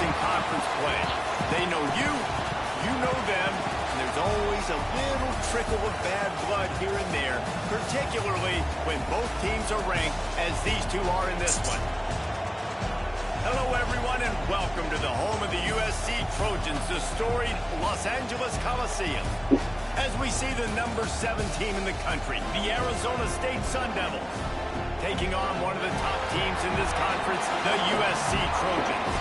in conference play. They know you, you know them, and there's always a little trickle of bad blood here and there, particularly when both teams are ranked as these two are in this one. Hello, everyone, and welcome to the home of the USC Trojans, the storied Los Angeles Coliseum. As we see the number 7 team in the country, the Arizona State Sun Devils, taking on one of the top teams in this conference, the USC Trojans.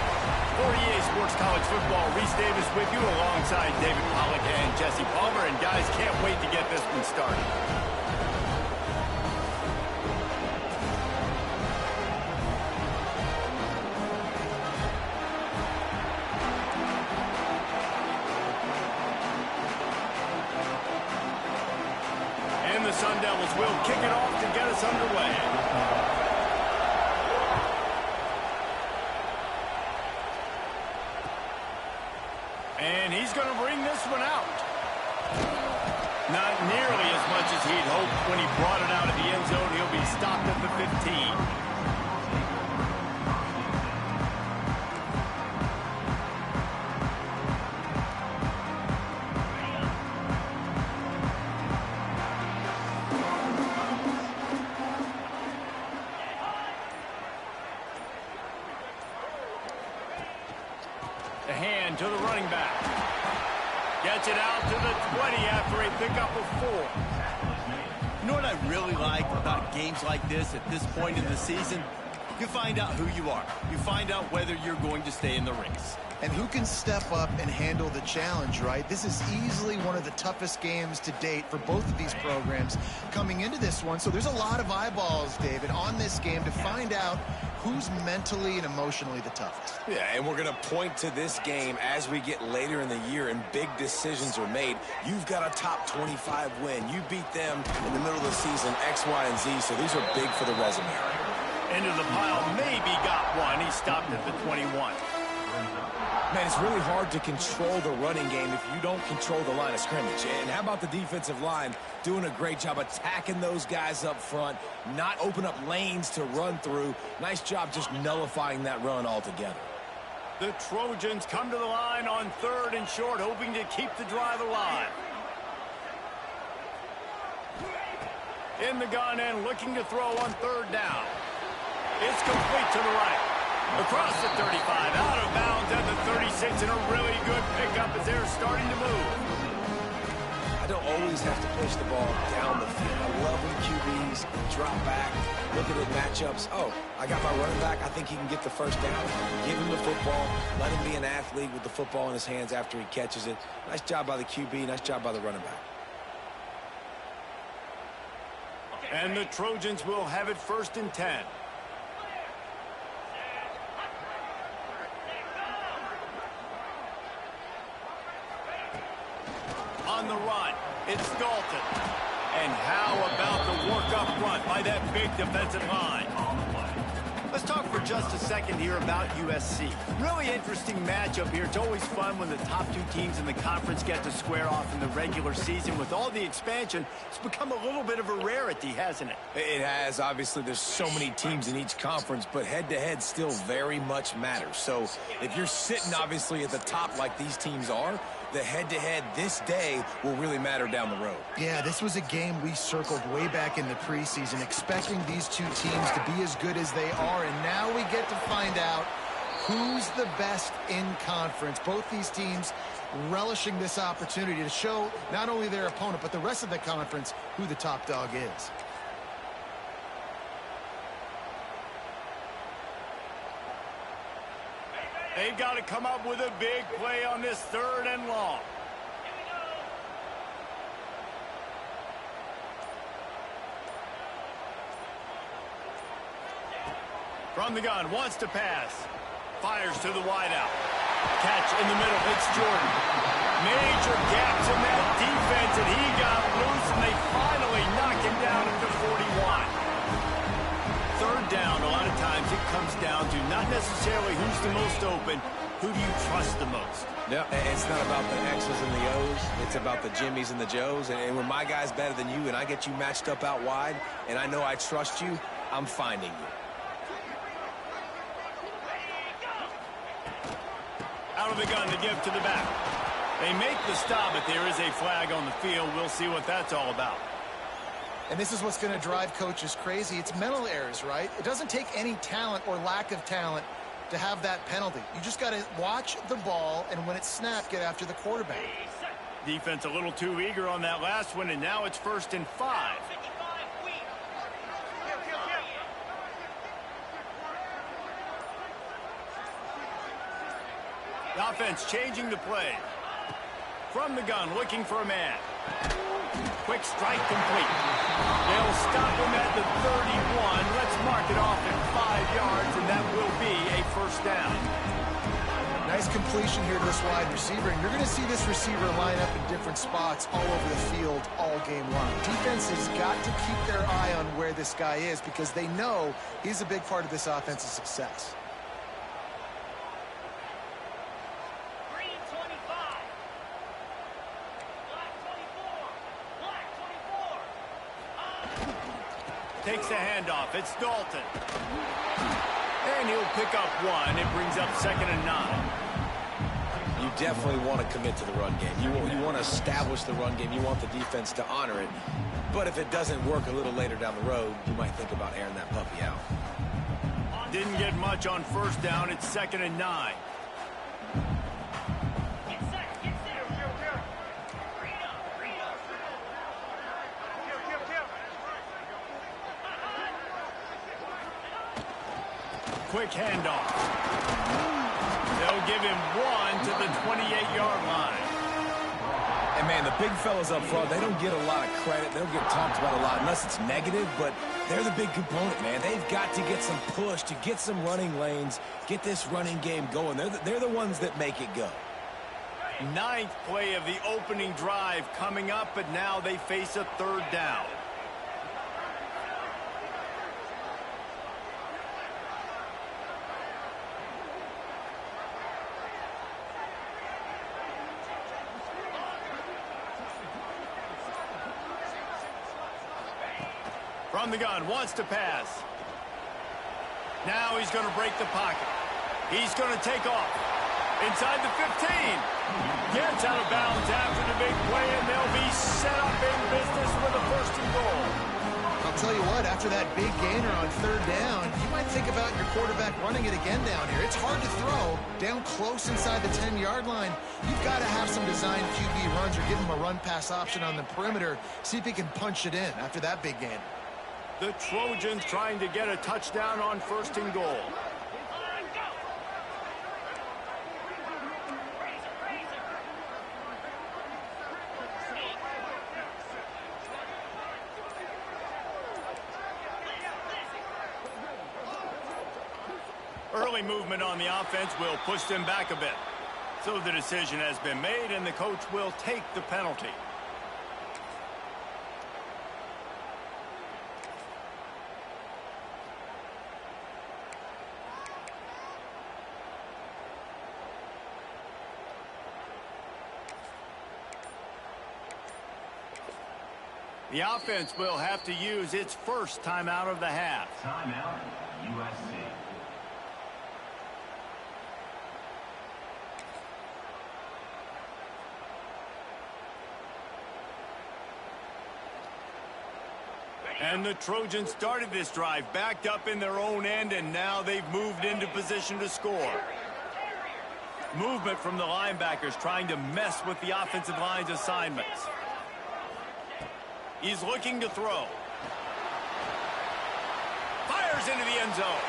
For EA Sports College Football, Reese Davis with you alongside David Pollack and Jesse Palmer. And guys, can't wait to get this one started. And the Sun Devils will kick it off to get us underway. And he's going to bring this one out. Not nearly as much as he'd hoped when he brought it out of the end zone. He'll be stopped at the 15. The hand to the running back. Gets it out to the 20 after a pickup of 4. You know what I really like about games like this at this point in the season? You find out who you are. You find out whether you're going to stay in the race. And who can step up and handle the challenge, right? This is easily one of the toughest games to date for both of these programs coming into this one. So there's a lot of eyeballs, David, on this game to find out who's mentally and emotionally the toughest. Yeah, and we're going to point to this game as we get later in the year and big decisions are made. You've got a top 25 win. You beat them in the middle of the season, X, Y, and Z, so these are big for the resume. Into the pile, maybe got one. He stopped at the 21. Man, it's really hard to control the running game if you don't control the line of scrimmage. And how about the defensive line doing a great job attacking those guys up front, not open up lanes to run through. Nice job just nullifying that run altogether. The Trojans come to the line on 3rd and short, hoping to keep the drive alive. In the gun and looking to throw on 3rd down. It's complete to the right. Across the 35, out of bounds at the 36, and a really good pickup as they're starting to move. I don't always have to push the ball down the field. I love when QBs drop back, look at the matchups. Oh, I got my running back. I think he can get the first down. Give him the football. Let him be an athlete with the football in his hands after he catches it. Nice job by the QB. Nice job by the running back. And the Trojans will have it 1st and 10. On the run, it's Dalton. And how about the work up front by that big defensive line? Let's talk for just a second here about USC. Really interesting matchup here. It's always fun when the top 2 teams in the conference get to square off in the regular season. With all the expansion, it's become a little bit of a rarity, hasn't it? It has. Obviously, there's so many teams in each conference, but head-to-head still very much matters. So if you're sitting, obviously, at the top like these teams are, the head-to-head this day will really matter down the road. Yeah, this was a game we circled way back in the preseason, expecting these 2 teams to be as good as they are, and now we get to find out who's the best in conference. Both these teams relishing this opportunity to show not only their opponent, but the rest of the conference who the top dog is. They've got to come up with a big play on this 3rd and long. From the gun, wants to pass. Fires to the wideout. Catch in the middle, it's Jordan. Major gaps in that defense, and he got loose, and they finally knock him down at the 41. 3rd down, a lot of times it comes down to not necessarily who's the most open, who do you trust the most? Yeah, it's not about the X's and the O's. It's about the Jimmies and the Joes. And when my guy's better than you and I get you matched up out wide and I know I trust you, I'm finding you. Out of the gun to give to the back. They make the stop, but there is a flag on the field. We'll see what that's all about. And this is what's going to drive coaches crazy. It's mental errors, right? It doesn't take any talent or lack of talent to have that penalty. You just got to watch the ball, and when it's snapped, get after the quarterback. Defense a little too eager on that last one, and now it's 1st and 5. The offense changing the play. From the gun, looking for a man. Quick strike complete. They'll stop him at the 31. Let's mark it off at 5 yards, and that will be a 1st down. Nice completion here to this wide receiver, and you're going to see this receiver line up in different spots all over the field all game long. Defense has got to keep their eye on where this guy is because they know he's a big part of this offense's success. Takes the handoff. It's Dalton. And he'll pick up 1. It brings up 2nd and 9. You definitely want to commit to the run game. You want to establish the run game. You want the defense to honor it. But if it doesn't work a little later down the road, you might think about airing that puppy out. Didn't get much on 1st down. It's 2nd and 9. Quick handoff. They'll give him 1 to the 28-yard line. And, man, the big fellas up front, they don't get a lot of credit. They don't get talked about a lot unless it's negative, but they're the big component, man. They've got to get some push, to get some running lanes, get this running game going. They're the ones that make it go. 9th play of the opening drive coming up, but now they face a 3rd down. From the gun, wants to pass. Now he's going to break the pocket. He's going to take off. Inside the 15. Gets out of bounds after the big play, and they'll be set up in business with a 1st and goal. I'll tell you what, after that big gainer on 3rd down, you might think about your quarterback running it again down here. It's hard to throw down close inside the 10-yard line. You've got to have some design QB runs or give him a run-pass option on the perimeter. See if he can punch it in after that big gain. The Trojans trying to get a touchdown on 1st and goal. Early movement on the offense will push them back a bit. So the decision has been made, and the coach will take the penalty. The offense will have to use its 1st timeout of the half. Timeout, USC. And the Trojans started this drive backed up in their own end, and now they've moved into position to score. Movement from the linebackers trying to mess with the offensive line's assignments. He's looking to throw. Fires into the end zone.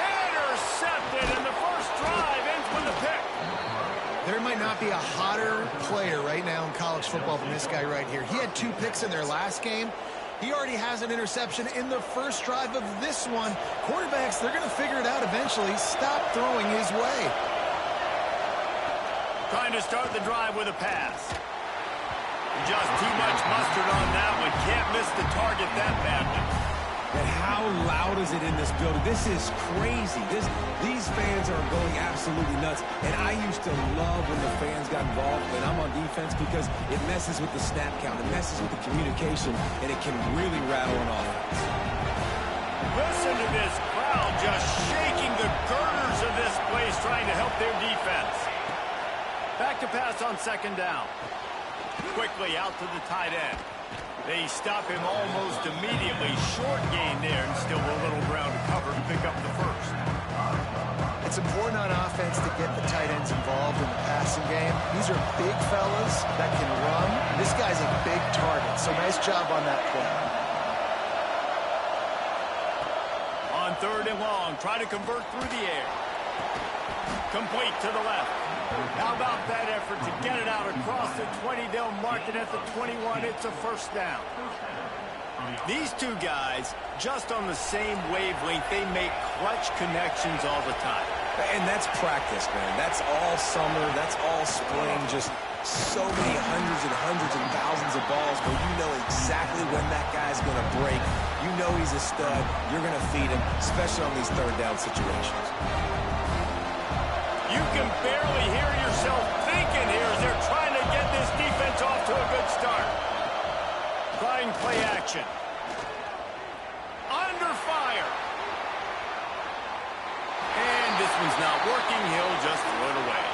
Intercepted, and the 1st drive ends with a pick. There might not be a hotter player right now in college football than this guy right here. He had 2 picks in their last game. He already has an interception in the 1st drive of this one. Quarterbacks, they're going to figure it out eventually. Stop throwing his way. Trying to start the drive with a pass. Just too much mustard on that one. Can't miss the target that badly. And how loud is it in this building? This is crazy. These fans are going absolutely nuts. And I used to love when the fans got involved when I'm on defense because it messes with the snap count. It messes with the communication, and it can really rattle an offense. Listen to this crowd just shaking the girders of this place trying to help their defense. Back to pass on second down. Quickly out to the tight end. They stop him almost immediately. Short gain there, and still a little ground to cover to pick up the first. It's important on offense to get the tight ends involved in the passing game. These are big fellas that can run. This guy's a big target, so nice job on that play. On third and long, try to convert through the air. Complete to the left. How about that effort to get it out across the 20? They'll mark it at the 21. It's a first down. These two guys, just on the same wavelength, they make clutch connections all the time. And that's practice, man. That's all summer. That's all spring. Just so many hundreds and thousands of balls where you know exactly when that guy's going to break. You know he's a stud. You're going to feed him, especially on these third down situations. You can barely hear yourself thinking here as they're trying to get this defense off to a good start. Trying play action. Under fire. And this one's not working. He'll just throw it away.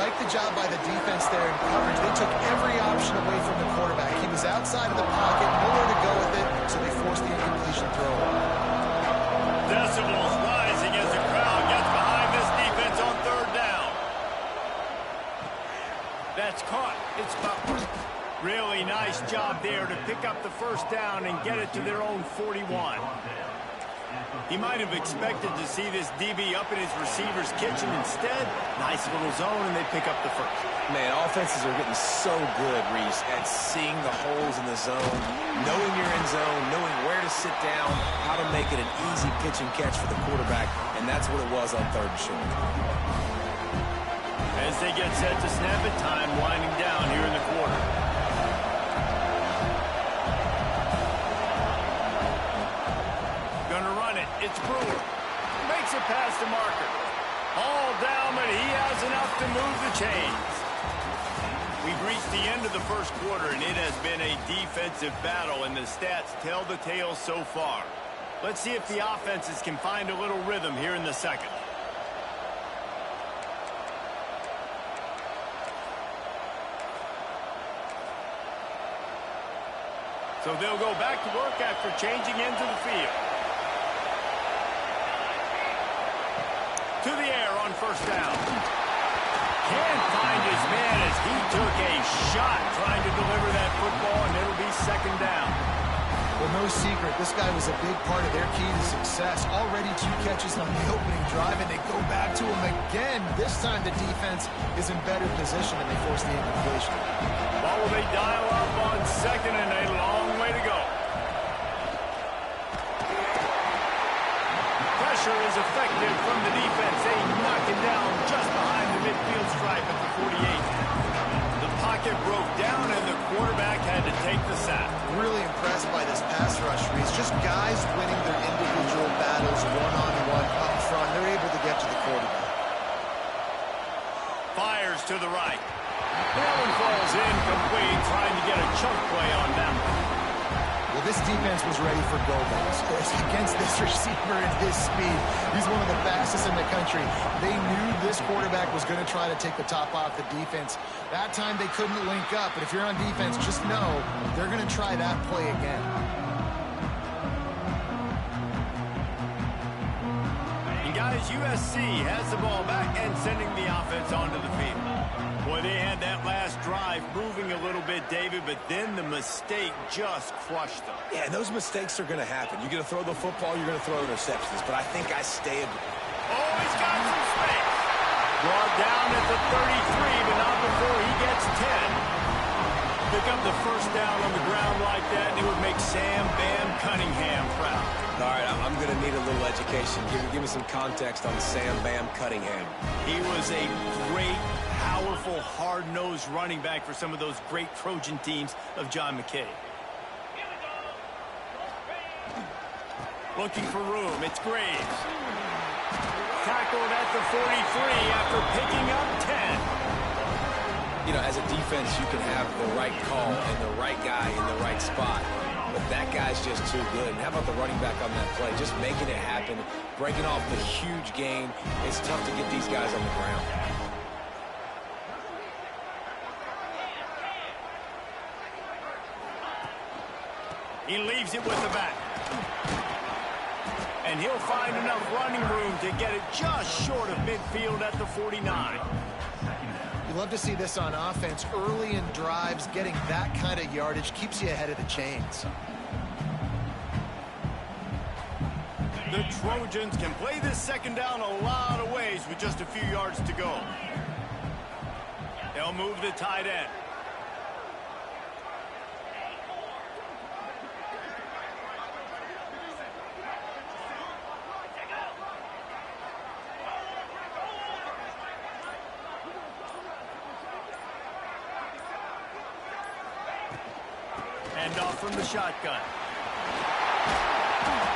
Like the job by the defense there in coverage. They took every option away from the quarterback. He was outside of the pocket, nowhere to go with it, so they forced the incompletion throw. Decibels rising as the crowd gets behind this defense on third down. That's caught. It's Butler. Really nice job there to pick up the first down and get it to their own 41. He might have expected to see this DB up in his receiver's kitchen. Instead, nice little zone, and they pick up the first. Man, offenses are getting so good, Reese, at seeing the holes in the zone, knowing you're in zone, knowing where to sit down, how to make it an easy pitch and catch for the quarterback, and that's what it was on third and short. As they get set to snap it, time winding down here in the quarter. Gonna run it. It's Brewer. Makes it past the marker. All down, but he has enough to move the chains. We've reached the end of the first quarter, and it has been a defensive battle, and the stats tell the tale so far. Let's see if the offenses can find a little rhythm here in the second. So they'll go back to work after changing into the field. To the air on first down. Can't find his man as he took a shot trying to deliver that football, and it'll be second down. Well, no secret, this guy was a big part of their key to success. Already 2 catches on the opening drive, and they go back to him again. This time the defense is in better position, and they force the incompletion. Ball will they dial up on second, and a long way to go. Pressure is effective from the defense. They knock it down just behind the midfield stripe at the 48. The pocket broke down, and the quarterback had to take the sack. Really impressed by this pass rush, Reese. Just guys winning their individual battles one-on-one up front. They're able to get to the quarterback. Fires to the right. That one falls incomplete, trying to get a chunk play on that one. Well, this defense was ready for go-balls. Against this receiver at his speed, he's one of the fastest in the country. They knew this quarterback was going to try to take the top off the defense. That time they couldn't link up, but if you're on defense, just know they're going to try that play again. And guys, USC has the ball back and sending the offense onto the field. Boy, they had that last drive moving a little bit, David, but then the mistake just crushed them. Yeah, those mistakes are going to happen. You're going to throw the football, you're going to throw interceptions, but I think I stayed. Oh, he's got some space. Brought down at the 33, but not before he gets 10. Pick up the first down on the ground like that, and it would make Sam Bam Cunningham proud. All right, I'm going to need a little education. Give me some context on Sam Bam Cunningham. He was a great, powerful, hard-nosed running back for some of those great Trojan teams of John McKay. Looking for room. It's Graves. Tackled at the 43 after picking up 10. You know, as a defense, you can have the right call and the right guy in the right spot. But that guy's just too good. And how about the running back on that play? Just making it happen, breaking off the huge gain. It's tough to get these guys on the ground. He leaves it with the back. And he'll find enough running room to get it just short of midfield at the 49. You love to see this on offense. Early in drives, getting that kind of yardage keeps you ahead of the chains. The Trojans can play this second down a lot of ways with just a few yards to go. They'll move the tight end. Hand off from the shotgun.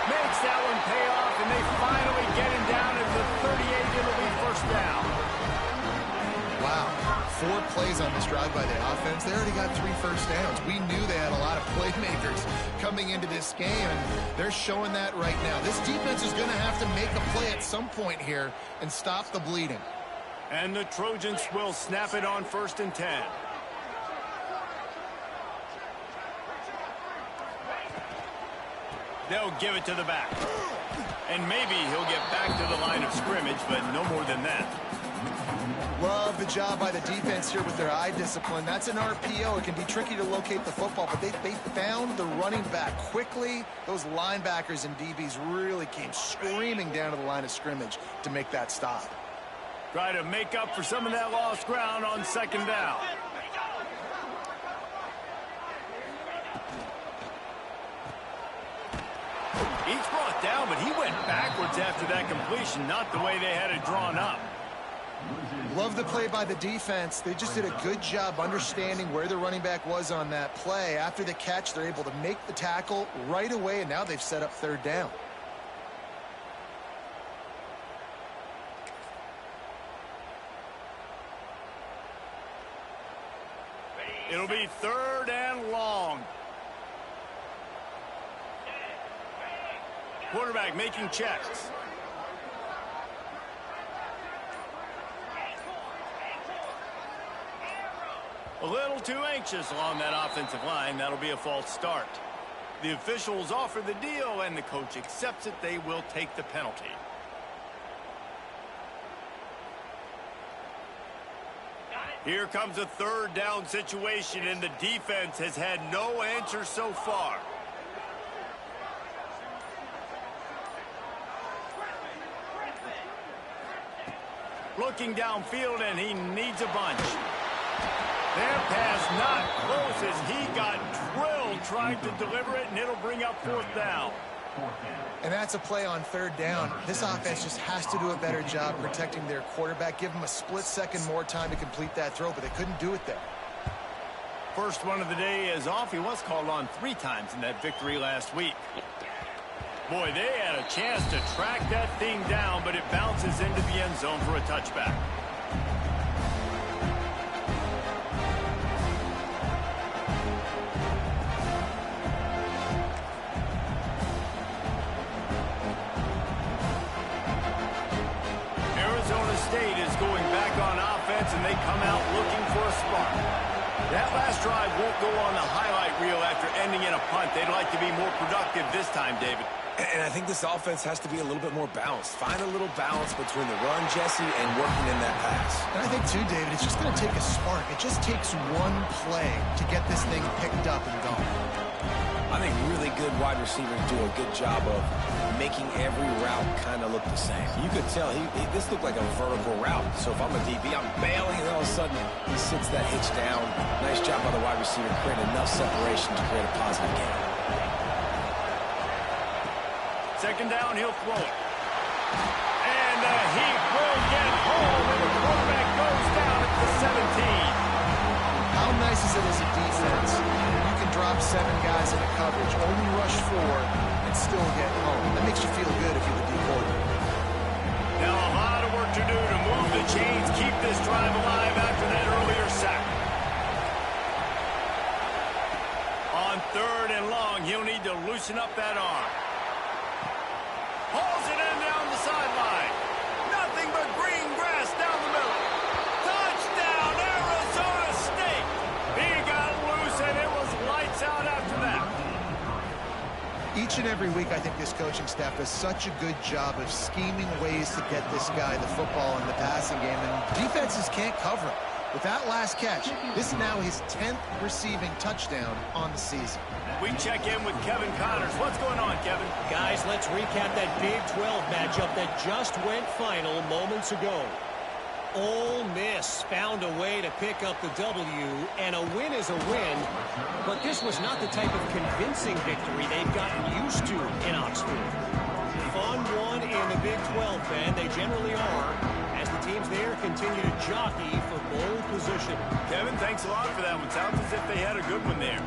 Makes that one pay off, and they finally get him down at the 38. It'll be first down. Wow. 4 plays on this drive by the offense. They already got 3 first downs. We knew they had a lot of playmakers coming into this game, and they're showing that right now. This defense is going to have to make a play at some point here and stop the bleeding. And the Trojans will snap it on 1st and 10. They'll give it to the back. And maybe he'll get back to the line of scrimmage, but no more than that. Love the job by the defense here with their eye discipline. That's an RPO. It can be tricky to locate the football, but they found the running back quickly. Those linebackers and DBs really came screaming down to the line of scrimmage to make that stop. Try to make up for some of that lost ground on 2nd down. He's brought down, but he went backwards after that completion, not the way they had it drawn up. Love the play by the defense. They just did a good job understanding where the running back was on that play. After the catch, they're able to make the tackle right away, and now they've set up 3rd down. It'll be 3rd and long. Quarterback making checks. A little too anxious along that offensive line. That'll be a false start. The officials offer the deal, and the coach accepts it. They will take the penalty. Here comes a 3rd down situation, and the defense has had no answer so far. Looking downfield, and he needs a bunch. That pass not close as he got drilled trying to deliver it, and it'll bring up 4th down. And that's a play on 3rd down. This offense just has to do a better job protecting their quarterback. Give him a split second more time to complete that throw, but they couldn't do it there. First one of the day is off. He was called on 3 times in that victory last week. Boy, they had a chance to track that thing down, but it bounces into the end zone for a touchback. Arizona State is going back on offense, and they come out looking for a spark. That last drive won't go on the highlight reel after ending in a punt. They'd like to be more productive this time, David. And I think this offense has to be a little bit more balanced. Find a little balance between the run, Jesse, and working in that pass. And I think, too, David, it's just going to take a spark. It just takes one play to get this thing picked up and going. I think really good wide receivers do a good job of making every route kind of look the same. You could tell this looked like a vertical route. So if I'm a DB, I'm bailing, and all of a sudden he sits that hitch down. Nice job by the wide receiver, create enough separation to create a positive gain. 2nd down, he'll throw it. And he will get home, and the quarterback goes down at the 17. How nice is it as a defense? You can drop 7 guys into coverage, only rush 4, and still get home. That makes you feel good if you're the D quarterback. Now a lot of work to do to move the chains, keep this drive alive after that earlier sack. On 3rd and long, he'll need to loosen up that arm. Hauls it in down the sideline. Nothing but green grass down the middle. Touchdown, Arizona State. He got loose, and it was lights out after that. Each and every week, I think this coaching staff does such a good job of scheming ways to get this guy the football in the passing game, and defenses can't cover him. With that last catch, this is now his 10th receiving touchdown on the season. We check in with Kevin Connors. What's going on, Kevin? Guys, let's recap that Big 12 matchup that just went final moments ago. Ole Miss found a way to pick up the W, and a win is a win, but this was not the type of convincing victory they've gotten used to in Oxford. Fun one in the Big 12, Ben. They generally are, as the teams there continue to jockey for bowl position. Kevin, thanks a lot for that one. Sounds as if they had a good one there.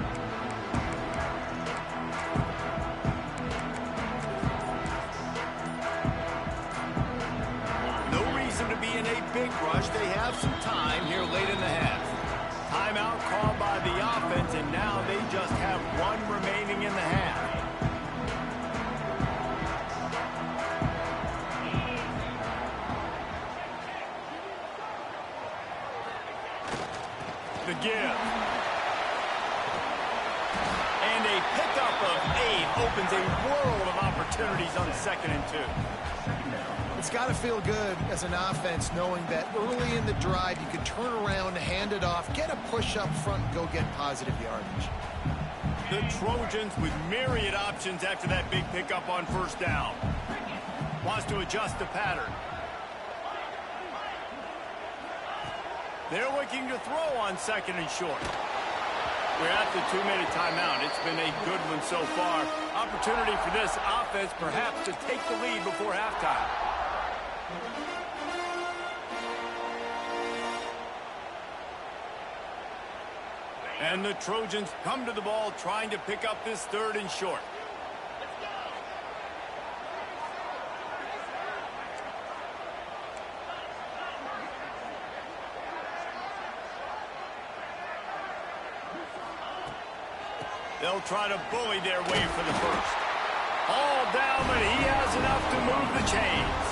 To be in a big rush. They have some time here late in the half. Timeout called by the offense, and now they just have one remaining in the half. The give. And a pickup of 8 opens a world of opportunities on 2nd and 2. It's got to feel good as an offense knowing that early in the drive you can turn around, hand it off, get a push up front, and go get positive yardage. The Trojans with myriad options after that big pickup on 1st down. Wants to adjust the pattern. They're looking to throw on 2nd and short. We're at the 2-minute timeout. It's been a good one so far. Opportunity for this offense perhaps to take the lead before halftime. And the Trojans come to the ball trying to pick up this 3rd and short. They'll try to bully their way for the 1st. All down, but he has enough to move the chains.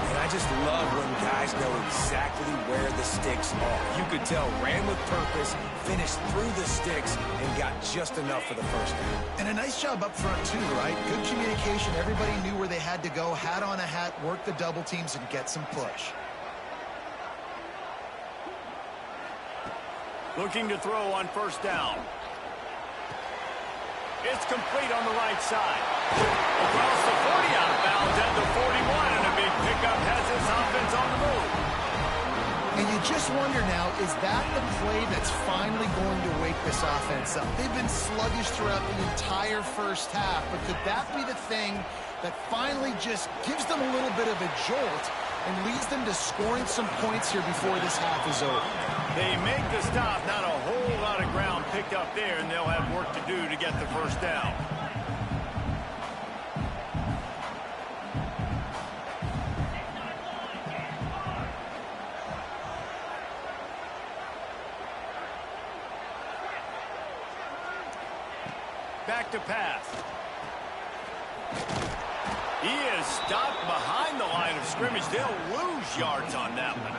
And I just love when guys know exactly where the sticks are. You could tell ran with purpose, finished through the sticks, and got just enough for the 1st down. And a nice job up front, too, right? Good communication. Everybody knew where they had to go, hat on a hat, work the double teams, and get some push. Looking to throw on 1st down. It's complete on the right side. Across the 40 out of bounds at the 41, and a big pickup has this offense on the move. And you just wonder now, is that the play that's finally going to wake this offense up? They've been sluggish throughout the entire 1st half, but could that be the thing that finally just gives them a little bit of a jolt and leads them to scoring some points here before this half is over? They make the stop, not a whole lot of ground picked up there, and they'll have work to do to get the 1st down. Back to pass. He is stopped behind the line of scrimmage. They'll lose yards on that one.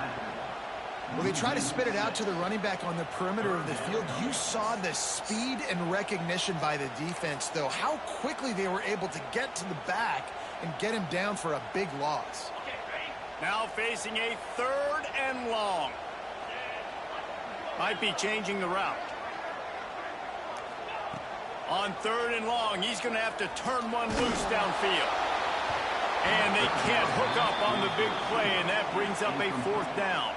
Well, they try to spit it out to the running back on the perimeter of the field. You saw the speed and recognition by the defense, though, how quickly they were able to get to the back and get him down for a big loss. Now facing a 3rd and long. Might be changing the route. On 3rd and long, he's going to have to turn one loose downfield. And they can't hook up on the big play, and that brings up a 4th down.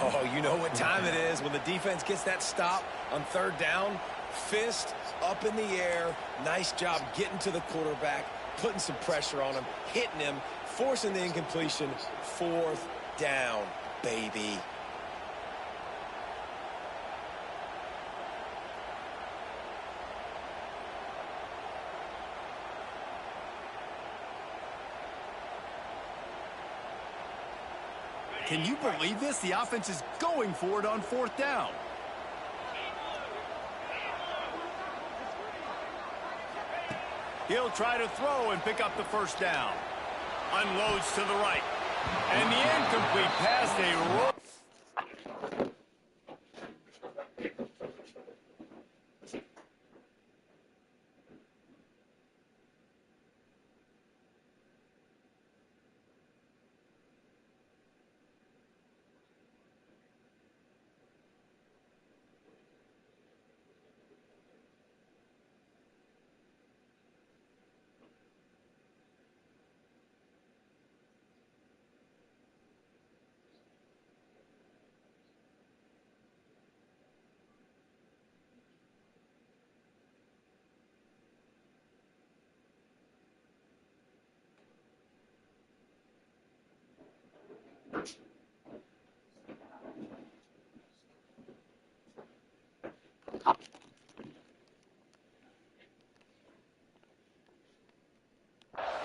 Oh, you know what time it is when the defense gets that stop on 3rd down. Fist up in the air. Nice job getting to the quarterback, putting some pressure on him, hitting him, forcing the incompletion. 4th down, baby. Can you believe this? The offense is going for it on 4th down. He'll try to throw and pick up the 1st down. Unloads to the right. And the incomplete pass, they roll.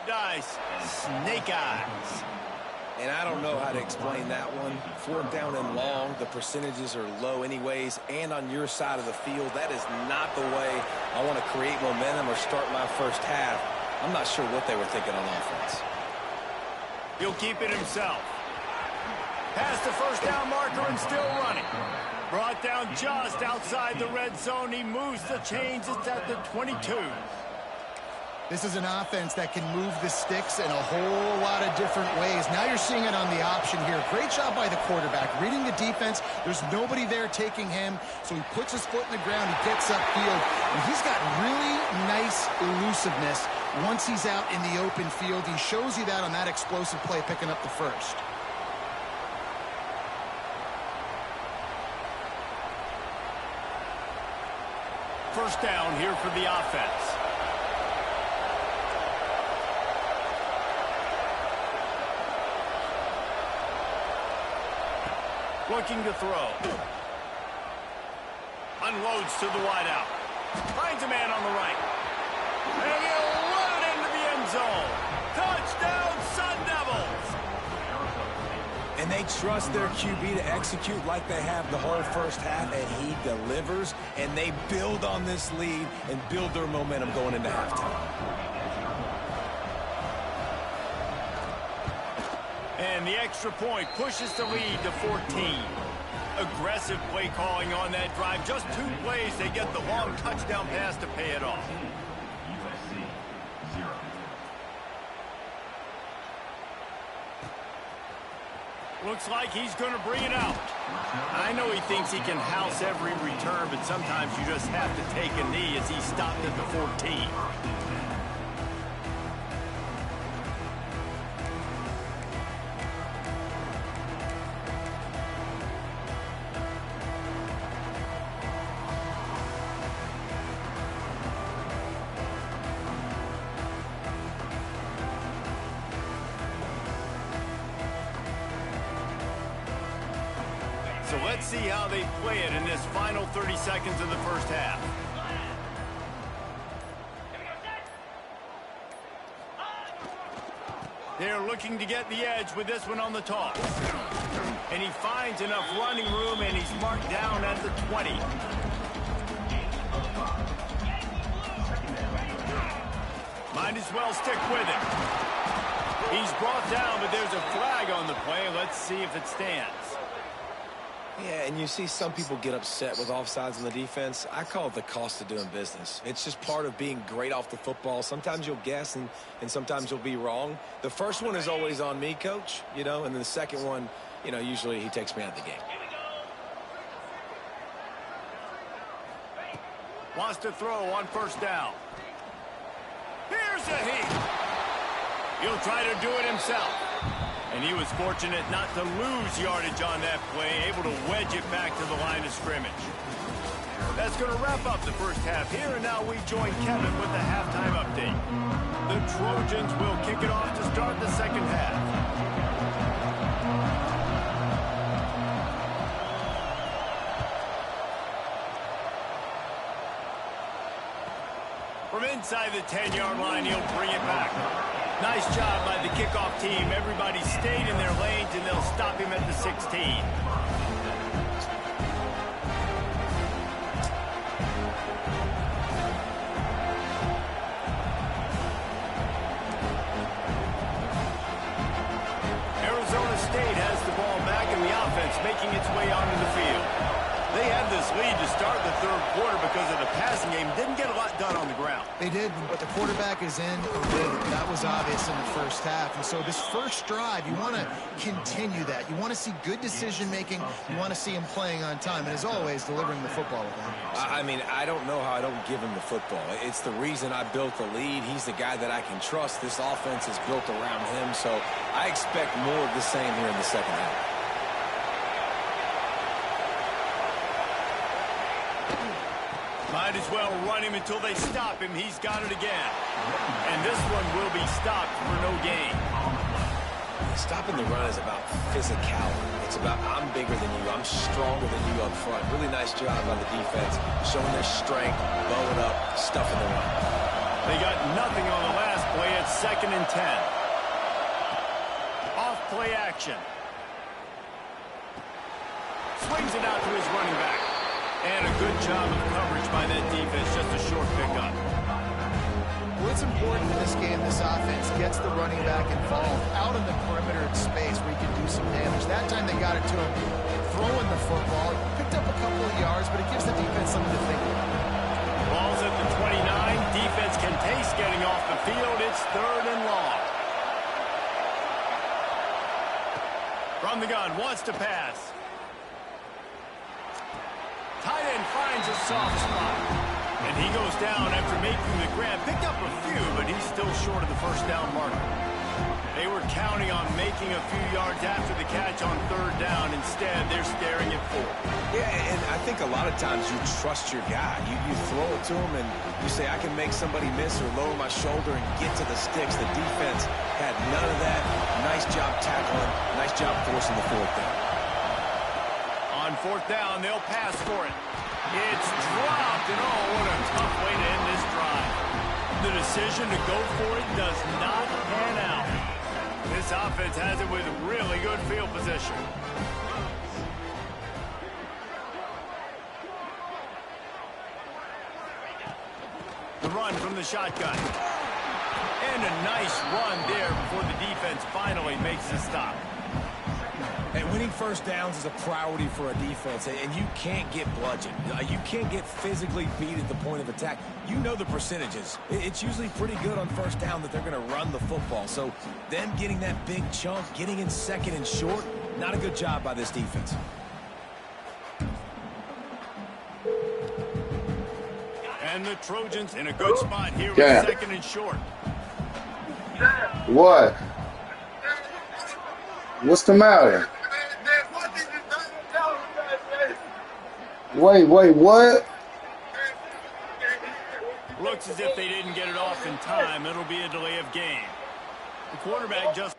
Nice. Snake eyes. And I don't know how to explain that one. 4th down and long, the percentages are low anyways, and on your side of the field, that is not the way I want to create momentum or start my first half. I'm not sure what they were thinking on offense. He'll keep it himself. Past the first down marker and still running. Brought down just outside the red zone. He moves the chains. It's at the 22. This is an offense that can move the sticks in a whole lot of different ways. Now you're seeing it on the option here. Great job by the quarterback. Reading the defense, there's nobody there taking him, so he puts his foot in the ground, he gets upfield, and he's got really nice elusiveness once he's out in the open field. He shows you that on that explosive play, picking up the first. First down here for the offense. Looking to throw. Unloads to the wideout. Finds a man on the right. And he'll run it into the end zone. Touchdown, Sun Devils! And they trust their QB to execute like they have the whole first half, and he delivers, and they build on this lead and build their momentum going into halftime. And the extra point pushes the lead to 14. Aggressive play calling on that drive. Just 2 plays, they get the long touchdown pass to pay it off. USC 0. Looks like he's going to bring it out. I know he thinks he can house every return, but sometimes you just have to take a knee as he stopped at the 14. So let's see how they play it in this final 30 seconds of the first half. They're looking to get the edge with this one on the toss. And he finds enough running room, and he's marked down at the 20. Might as well stick with him. He's brought down, but there's a flag on the play. Let's see if it stands. Yeah, and you see some people get upset with offsides on the defense. I call it the cost of doing business. It's just part of being great off the football. Sometimes you'll guess, and sometimes you'll be wrong. The first one is always on me, Coach, and then the second one, usually he takes me out of the game. Wants to throw on first down. Here's a heat. He'll try to do it himself. And he was fortunate not to lose yardage on that play, able to wedge it back to the line of scrimmage. That's going to wrap up the first half here, and now we join Kevin with the halftime update. The Trojans will kick it off to start the second half. From inside the 10-yard line, he'll bring it back. Nice job by the kickoff team. Everybody stayed in their lanes, and they'll stop him at the 16. Arizona State has the ball back, and the offense making its way onto the field. They had this lead to start the third quarter because of the passing game. Didn't get a lot done on the ground. They did, but the quarterback is in a rhythm. That was obvious in the first half. And so this first drive, you want to continue that. You want to see good decision-making. You want to see him playing on time. And as always, delivering the football with him. I don't know how I don't give him the football. It's the reason I built the lead. He's the guy that I can trust. This offense is built around him. So I expect more of the same here in the second half. Might as well run him until they stop him. He's got it again. And this one will be stopped for no gain. Stopping the run is about physicality. It's about I'm bigger than you. I'm stronger than you up front. Really nice job by the defense, showing their strength, bowing up, stuffing the run. They got nothing on the last play at 2nd and 10. Off play action. Swings it out to his running back. And a good job of coverage by that defense. Just a short pickup. Well, it's important in this game this offense gets the running back involved out in the perimeter space where he can do some damage. That time they got it to him throwing the football. Picked up a couple of yards, but it gives the defense something to think about. Ball's at the 29. Defense can taste getting off the field. It's 3rd and long. From the gun, wants to pass. Tight end finds a soft spot. And he goes down after making the grab. Picked up a few, but he's still short of the first down marker. They were counting on making a few yards after the catch on 3rd down. Instead, they're staring at 4. Yeah, and I think a lot of times you trust your guy. You throw it to him and you say, I can make somebody miss or lower my shoulder and get to the sticks. The defense had none of that. Nice job tackling. Nice job forcing the 4th down. On 4th down, they'll pass for it. It's dropped, and oh, what a tough way to end this drive. The decision to go for it does not pan out. This offense has it with really good field position. The run from the shotgun. And a nice run there before the defense finally makes the stop. And winning first downs is a priority for a defense, and you can't get bludgeoned. You can't get physically beat at the point of attack. You know the percentages. It's usually pretty good on first down that they're going to run the football. So them getting that big chunk, getting in 2nd and short, not a good job by this defense. And the Trojans in a good spot here with 2nd and short. What? What's the matter? Wait, what? Looks as if they didn't get it off in time. It'll be a delay of game. The quarterback just...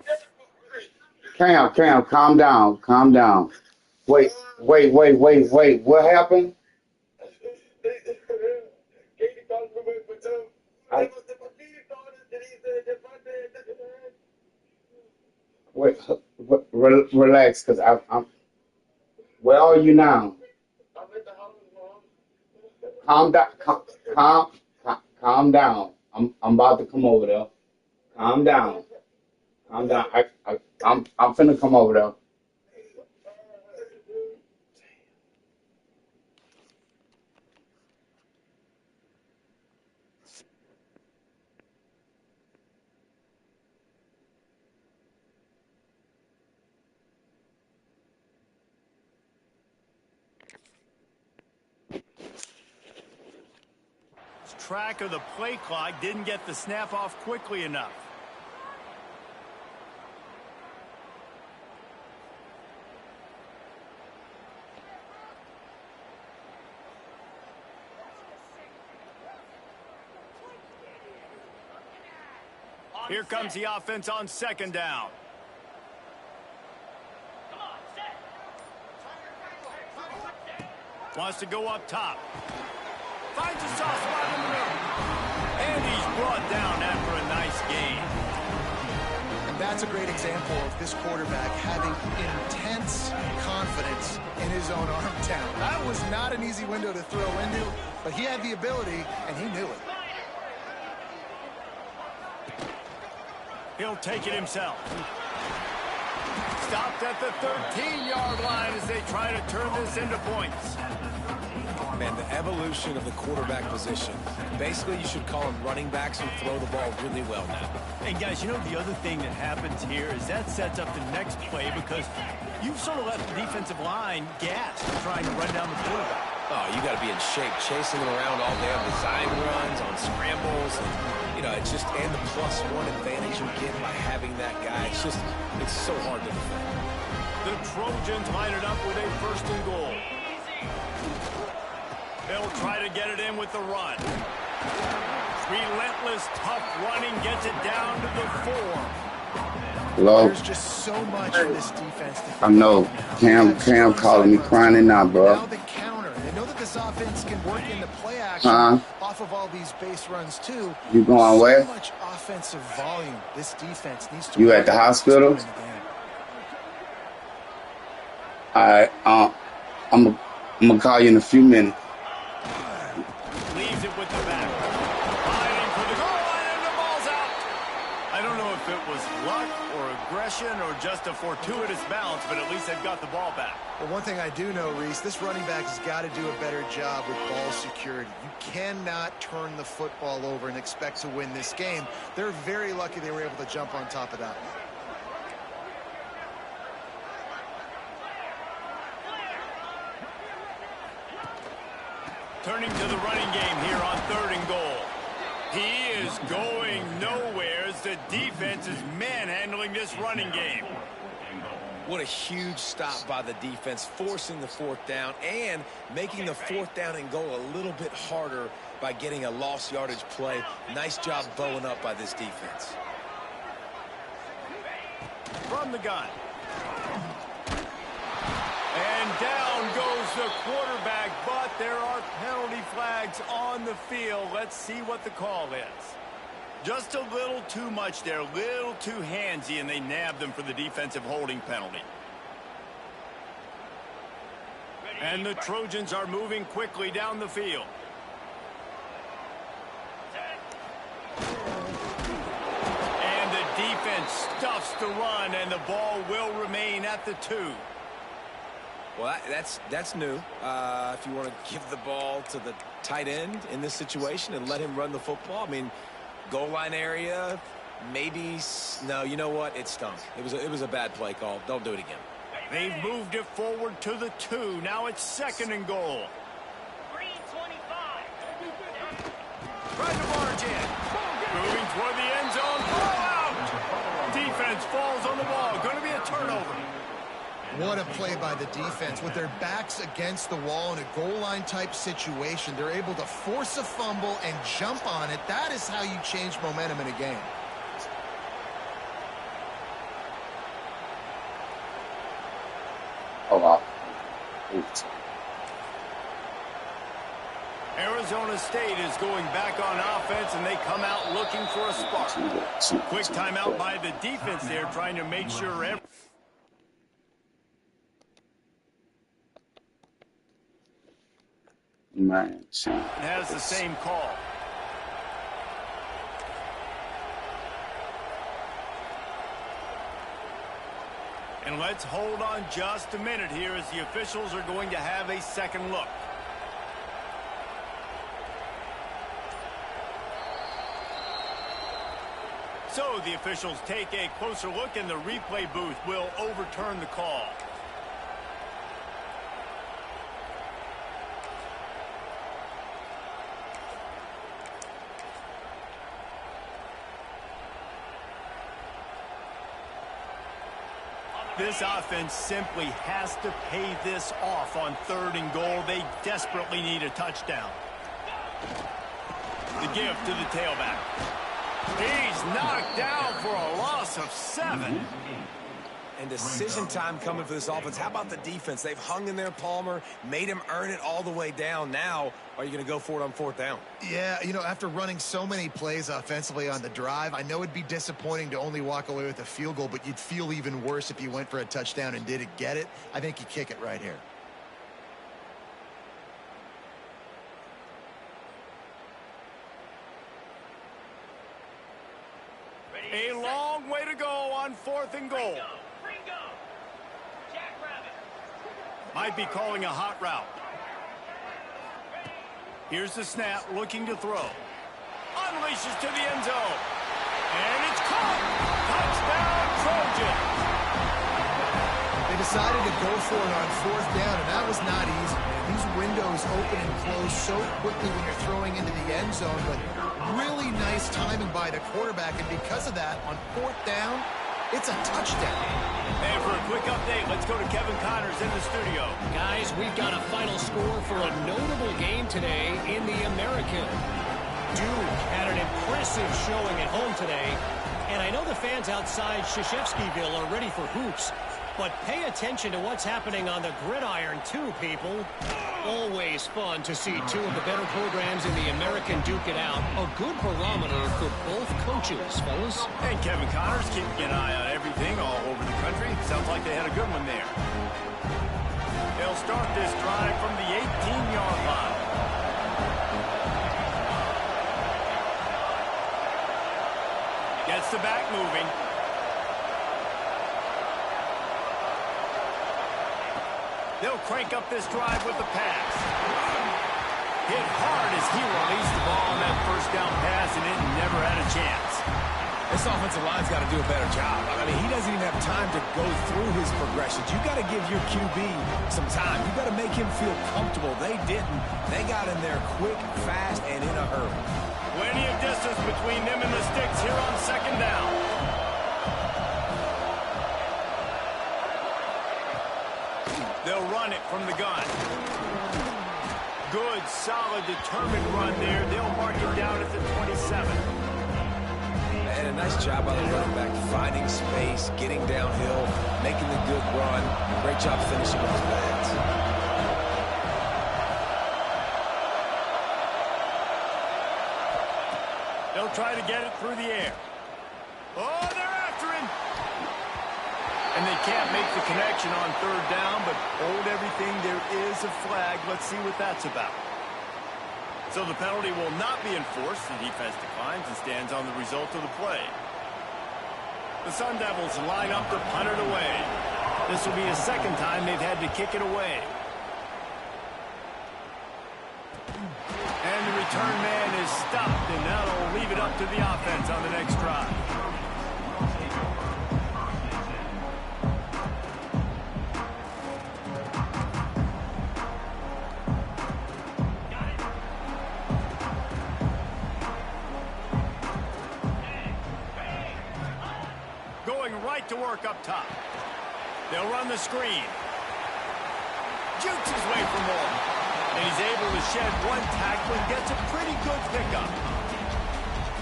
Cam, calm down. Wait. What happened? Wait, relax, because I'm... Where are you now? Calm down. I'm about to come over there. Calm down. I'm finna come over there. Track of the play clock, didn't get the snap off quickly enough. Here comes the offense on 2nd down. Wants to go up top. Finds a soft spot in the middle. And he's brought down after a nice gain. And that's a great example of this quarterback having intense confidence in his own arm talent. That was not an easy window to throw into, but he had the ability, and he knew it. He'll take it himself. Stopped at the 13-yard line as they try to turn this into points. Man, the evolution of the quarterback position. Basically, you should call them running backs who throw the ball really well now. And guys, you know the other thing that happens here is that sets up the next play because you've sort of left the defensive line gassed trying to run down the quarterback. Oh, you got to be in shape, chasing him around all day on design runs, on scrambles, and it's just and the +1 advantage you get by having that guy. It's so hard to defend. The Trojans line it up with a 1st and goal. They'll try to get it in with the run. Relentless, tough running gets it down to the 4. Hello? There's just so much in this defense. I know. Cam calling me crying now, bro. Now the counter. They know that this offense can work in the play action off of all these base runs too. You going so where? much offensive volume. This defense needs to. You at the hospital? All right. I'm gonna call you in a few minutes. Leaves it with the back. Fighting for the goal line, and the ball's out. I don't know if it was luck or aggression or just a fortuitous bounce, but at least they've got the ball back. Well, one thing I do know, Reese, this running back has got to do a better job with ball security. You cannot turn the football over and expect to win this game. They're very lucky they were able to jump on top of that one. Turning to the running game here on 3rd and goal. He is going nowhere as the defense is manhandling this running game. What a huge stop by the defense, forcing the 4th down and making the 4th down and goal a little bit harder by getting a lost yardage play. Nice job bowing up by this defense. From the gun. And down goes the quarterback, but there are penalty flags on the field. Let's see what the call is. Just a little too much there, a little too handsy, and they nabbed them for the defensive holding penalty. And the Trojans are moving quickly down the field. And the defense stuffs the run, and the ball will remain at the 2. Well, that's new. If you want to give the ball to the tight end in this situation and let him run the football, I mean, goal line area, maybe. No, you know what? It stunk. It was a bad play call. Don't do it again. They've moved it forward to the 2. Now it's 2nd and goal. Trying to barge in. Moving toward the end zone. Ball out. Defense falls on the ball. Going to be a turnover. What a play by the defense. With their backs against the wall in a goal line type situation, they're able to force a fumble and jump on it. That is how you change momentum in a game. Oh, wow. Arizona State is going back on offense, and they come out looking for a spark. Quick timeout by the defense there, trying to make sure every... Man, has the same call. And let's hold on just a minute here as the officials are going to have a second look. So the officials take a closer look, and the replay booth will overturn the call. This offense simply has to pay this off on 3rd and goal. They desperately need a touchdown. The give to the tailback. He's knocked down for a loss of 7. And decision time coming for this offense. How about the defense? They've hung in there, Palmer, made him earn it all the way down. Now, are you going to go for it on 4th down? Yeah, you know, after running so many plays offensively on the drive, I know it'd be disappointing to only walk away with a field goal, but you'd feel even worse if you went for a touchdown and didn't get it. I think you kick it right here. A long way to go on 4th and goal. Might be calling a hot route. Here's the snap, looking to throw. Unleashes to the end zone. And it's caught. Touchdown, Trojans. They decided to go for it on 4th down, and that was not easy. These windows open and close so quickly when you're throwing into the end zone, but really nice timing by the quarterback, and because of that, on 4th down, it's a touchdown. And for a quick update, let's go to Kevin Connors in the studio. Guys, we've got a final score for a notable game today in the American. Duke had an impressive showing at home today, and I know the fans outside Krzyzewskiville are ready for hoops. But pay attention to what's happening on the gridiron, too, people. Always fun to see two of the better programs in the American duke it out. A good barometer for both coaches, fellas. And Kevin Connors keeping an eye on everything all over the country. Sounds like they had a good one there. They'll start this drive from the 18-yard line. Gets the back moving. They'll crank up this drive with the pass. Hit hard as he released the ball on that first down pass, and it never had a chance. This offensive line's got to do a better job. I mean, he doesn't even have time to go through his progressions. You got to give your QB some time. You got to make him feel comfortable. They didn't. They got in there quick, fast, and in a hurry. Plenty of distance between them and the sticks here on second down. They'll run it from the gun. Good, solid, determined run there. They'll mark it down at the 27. And a nice job by the running back, finding space, getting downhill, making the good run. Great job finishing with his pads. They'll try to get it through the air. Oh, they're after him. And they can't make the connection on third down, but hold everything, there is a flag. Let's see what that's about. So the penalty will not be enforced. The defense declines and stands on the result of the play. The Sun Devils line up to punt it away. This will be the second time they've had to kick it away. And the return man is stopped, and now they'll leave it up to the offense on the next drive. Right to work up top. They'll run the screen. Jukes his way for more. And he's able to shed one tackle and gets a pretty good pickup.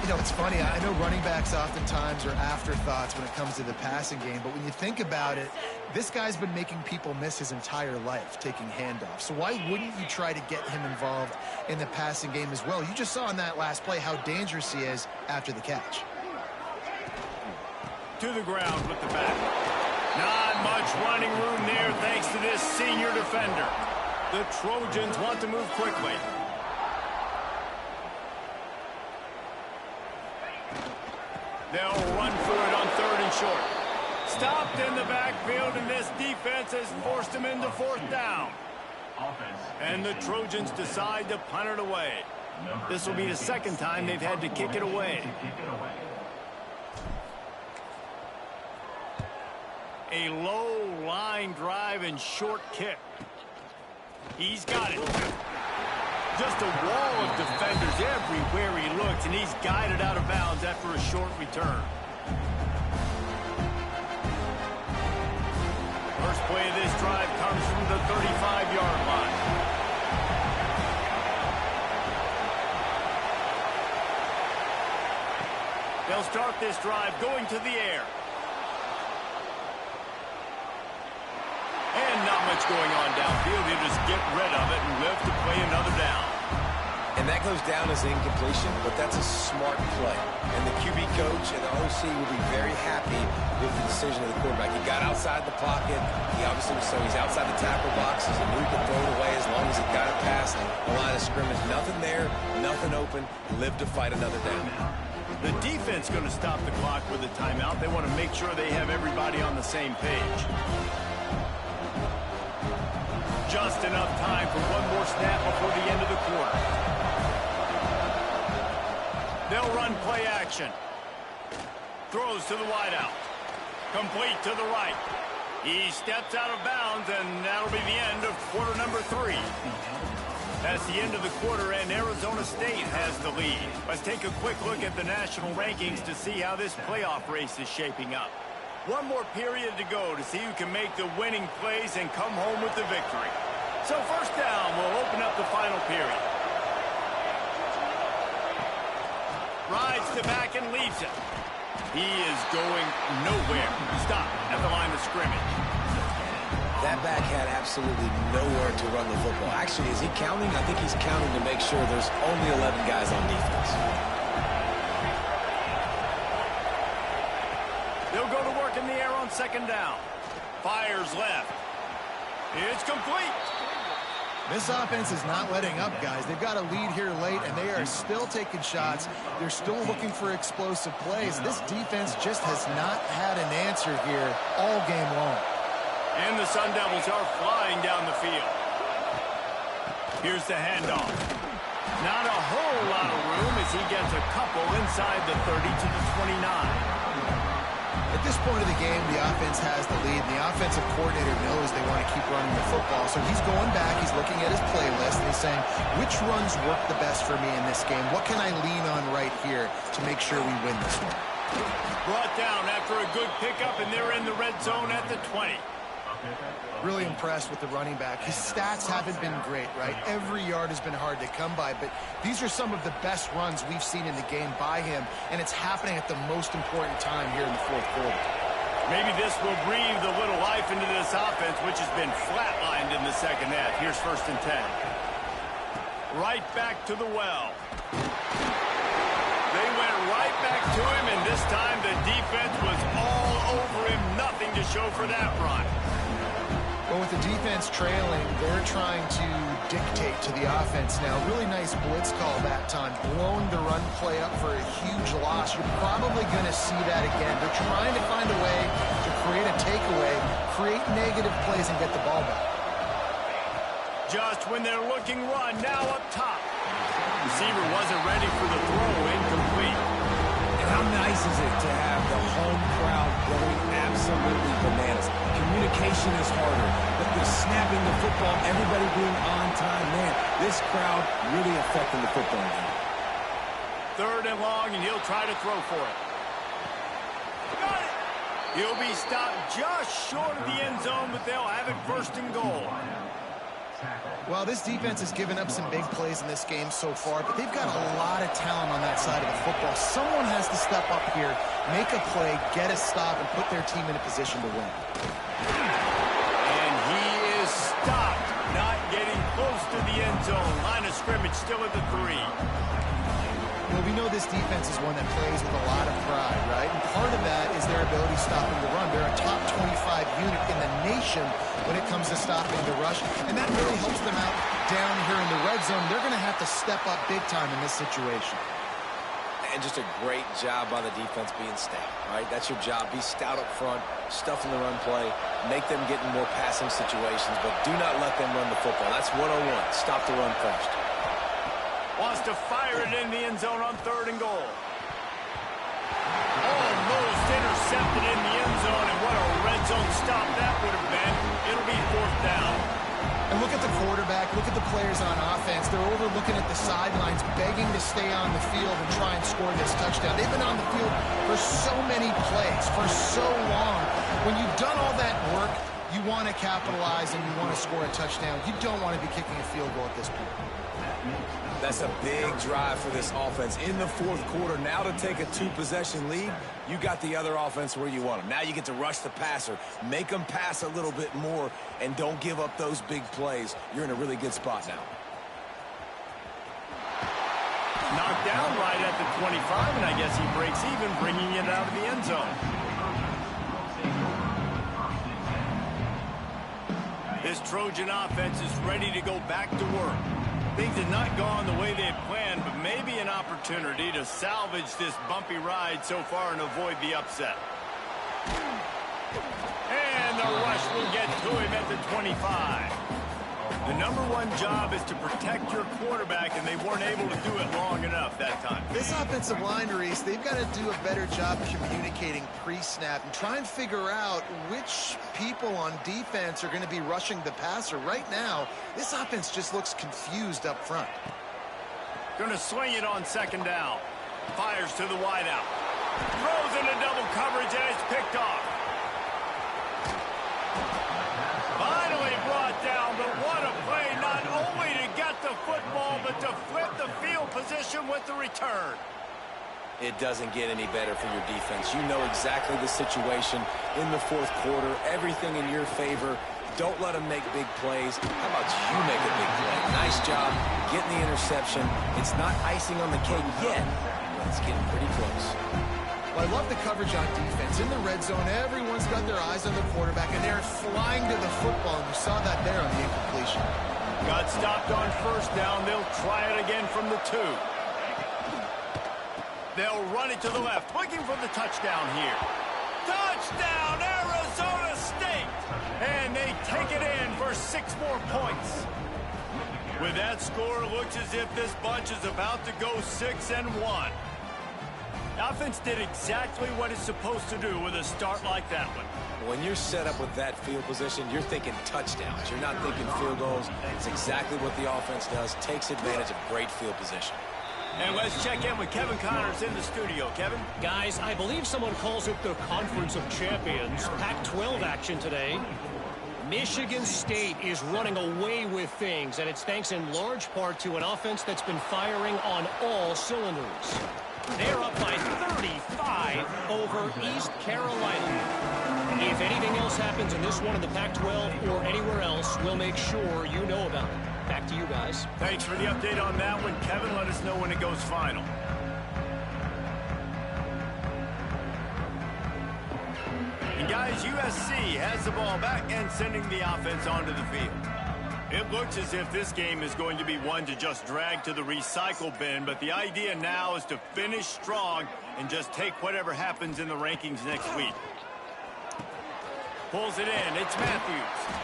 You know, it's funny. I know running backs oftentimes are afterthoughts when it comes to the passing game, but when you think about it, this guy's been making people miss his entire life, taking handoffs. So why wouldn't you try to get him involved in the passing game as well? You just saw in that last play how dangerous he is after the catch. To the ground with the back. Not much running room there thanks to this senior defender. The Trojans want to move quickly. They'll run for it on third and short. Stopped in the backfield, and this defense has forced them into fourth down. And the Trojans decide to punt it away. This will be the second time they've had to kick it away. A low line drive and short kick. He's got it. Just a wall of defenders everywhere he looks, and he's guided out of bounds after a short return. First play of this drive comes from the 35-yard line. They'll start this drive going to the air. And not much going on downfield. They just get rid of it and live to play another down. And that goes down as incompletion, but that's a smart play. And the QB coach and the OC will be very happy with the decision of the quarterback. He got outside the pocket. He obviously was so he's outside the tackle boxes, and he could throw it away as long as he got it past the line of scrimmage. Nothing there, nothing open. Live to fight another down. The defense going to stop the clock with a timeout. They want to make sure they have everybody on the same page. Just enough time for one more snap before the end of the quarter. They'll run play action. Throws to the wideout. Complete to the right. He steps out of bounds, and that'll be the end of quarter number 3. That's the end of the quarter, and Arizona State has the lead. Let's take a quick look at the national rankings to see how this playoff race is shaping up. One more period to go to see who can make the winning plays and come home with the victory. So first down will open up the final period. Rides to back and leaves it. He is going nowhere. Stop at the line of scrimmage. That back had absolutely nowhere to run the football. Actually, is he counting? I think he's counting to make sure there's only 11 guys on defense. They'll go to work in the air on second down. Fires left. It's complete. This offense is not letting up, guys. They've got a lead here late, and they are still taking shots. They're still looking for explosive plays. This defense just has not had an answer here all game long. And the Sun Devils are flying down the field. Here's the handoff. Not a whole lot of room as he gets a couple inside the 30 to the 29. At this point of the game, the offense has the lead. The offensive coordinator knows they want to keep running the football. So he's going back, he's looking at his playlist, and he's saying, which runs work the best for me in this game? What can I lean on right here to make sure we win this one? Brought down after a good pickup, and they're in the red zone at the 20. Really impressed with the running back. His stats haven't been great, right? Every yard has been hard to come by, but these are some of the best runs we've seen in the game by him, and it's happening at the most important time here in the fourth quarter. Maybe this will breathe a little life into this offense, which has been flatlined in the second half. Here's 1st and 10. Right back to the well. They went right back to him, and this time the defense was all over him. Nothing to show for that run. Well, with the defense trailing, they're trying to dictate to the offense now. Really nice blitz call that time, blowing the run play up for a huge loss. You're probably going to see that again. They're trying to find a way to create a takeaway, create negative plays, and get the ball back. Just when they're looking run, now up top. Receiver wasn't ready for the throw, incomplete. And how nice is it to have the home crowd going absolutely bananas? Communication is harder, but the snapping the football, everybody being on time, man, this crowd really affecting the football game. 3rd and long, and he'll try to throw for it. Got it! He'll be stopped just short of the end zone, but they'll have it 1st and goal. Well, this defense has given up some big plays in this game so far, but they've got a lot of talent on that side of the football. Someone has to step up here, make a play, get a stop, and put their team in a position to win. And he is stopped, not getting close to the end zone. Line of scrimmage still at the 3. Well, we know this defense is one that plays with a lot of pride, right? And part of that is their ability stopping the run. They're a top 25 unit in the nation when it comes to stopping the rush, and that really helps them out down here in the red zone. They're going to have to step up big time in this situation. And just a great job by the defense being stout, right? That's your job. Be stout up front, stuff in the run play, make them get in more passing situations, but do not let them run the football. That's 101. Stop the run first. Wants to fire it in the end zone on 3rd and goal. Almost intercepted in the end zone, and what a red zone stop that would have been. It'll be 4th down. And look at the quarterback, look at the players on offense. They're overlooking at the sidelines, begging to stay on the field and try and score this touchdown. They've been on the field for so many plays, for so long. When you've done all that work, you want to capitalize and you want to score a touchdown. You don't want to be kicking a field goal at this point. That's a big drive for this offense in the 4th quarter. Now to take a 2-possession lead, you got the other offense where you want them. Now you get to rush the passer, make them pass a little bit more, and don't give up those big plays. You're in a really good spot now. Knocked down right at the 25, and I guess he breaks even, bringing it out of the end zone. This Trojan offense is ready to go back to work. Things have not gone the way they had planned, but maybe an opportunity to salvage this bumpy ride so far and avoid the upset. And the rush will get to him at the 25. The #1 job is to protect your quarterback, and they weren't able to do it long enough that time. This offensive line, Reese, they've got to do a better job communicating pre-snap and try and figure out which people on defense are going to be rushing the passer. Right now, this offense just looks confused up front. Going to swing it on 2nd down. Fires to the wideout. Throws into double coverage, and it's picked off. Finally brought down, but what a play, not only to get the football, but to flip the field position with the return. It doesn't get any better for your defense. You know exactly the situation in the 4th quarter, everything in your favor. Don't let them make big plays. How about you make a big play? Nice job getting the interception. It's not icing on the cake yet, but it's getting pretty close. Well, I love the coverage on defense. In the red zone, everyone's got their eyes on the quarterback, and they're flying to the football. And you saw that there on the incompletion. Got stopped on first down. They'll try it again from the 2. They'll run it to the left, looking for the touchdown here. Touchdown, Arizona State! And they take it in for 6 more points. With that score, it looks as if this bunch is about to go 6-1. The offense did exactly what it's supposed to do with a start like that one. When you're set up with that field position, you're thinking touchdowns. You're not thinking field goals. It's exactly what the offense does. Takes advantage of great field position. And let's check in with Kevin Connors in the studio. Kevin? Guys, I believe someone calls it the Conference of Champions. Pac-12 action today. Michigan State is running away with things, and it's thanks in large part to an offense that's been firing on all cylinders. They're up by 35 over East Carolina. If anything else happens in this one in the Pac-12 or anywhere else, we'll make sure you know about it. Back to you guys. Thanks for the update on that one, Kevin. Let us know when it goes final. And guys, USC has the ball back and sending the offense onto the field. It looks as if this game is going to be one to just drag to the recycle bin, but the idea now is to finish strong and just take whatever happens in the rankings next week. Pulls it in. It's Matthews.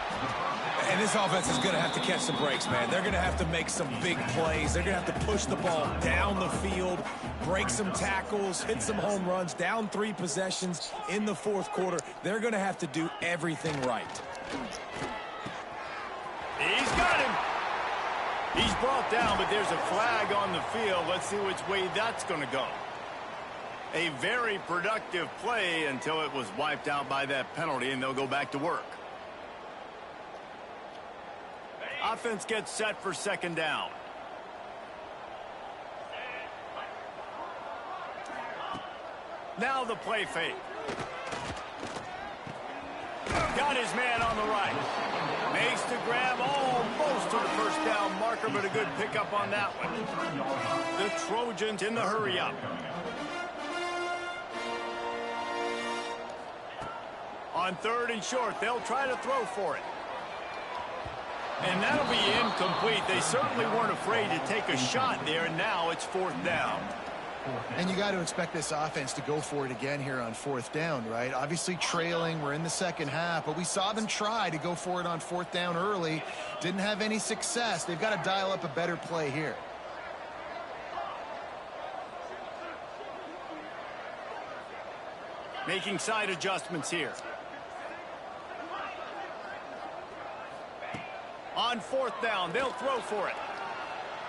And this offense is going to have to catch some breaks, man. They're going to have to make some big plays. They're going to have to push the ball down the field, break some tackles, hit some home runs, down 3 possessions in the 4th quarter. They're going to have to do everything right. He's got him. He's brought down, but there's a flag on the field. Let's see which way that's going to go. A very productive play until it was wiped out by that penalty, and they'll go back to work. Offense gets set for 2nd down. Now the play fake. Got his man on the right. Makes the grab almost to the 1st down marker, but a good pickup on that one. The Trojans in the hurry up. On 3rd and short, they'll try to throw for it. And that'll be incomplete. They certainly weren't afraid to take a shot there, and now it's 4th down. And you got to expect this offense to go for it again here on 4th down, right? Obviously trailing, we're in the 2nd half, but we saw them try to go for it on 4th down early. Didn't have any success. They've got to dial up a better play here. Making side adjustments here. On 4th down, they'll throw for it.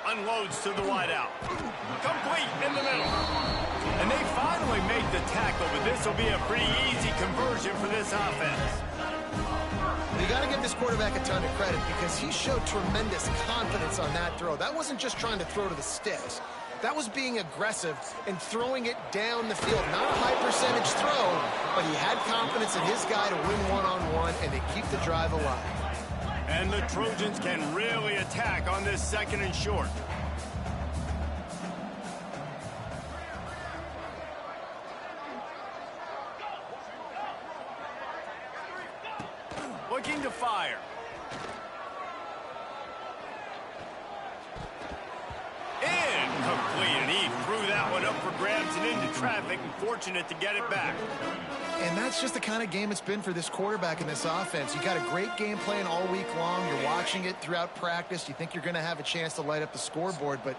Unloads to the wideout. Complete in the middle. And they finally make the tackle, but this will be a pretty easy conversion for this offense. You got to give this quarterback a ton of credit because he showed tremendous confidence on that throw. That wasn't just trying to throw to the sticks. That was being aggressive and throwing it down the field. Not a high percentage throw, but he had confidence in his guy to win one-on-one and to keep the drive alive. And the Trojans can really attack on this 2nd and short. Looking to fire. Incomplete, and he threw that one up for grabs and into traffic, and fortunate to get it back. And that's just the kind of game it's been for this quarterback in this offense. You got a great game plan all week long. You're watching it throughout practice. You think you're going to have a chance to light up the scoreboard, but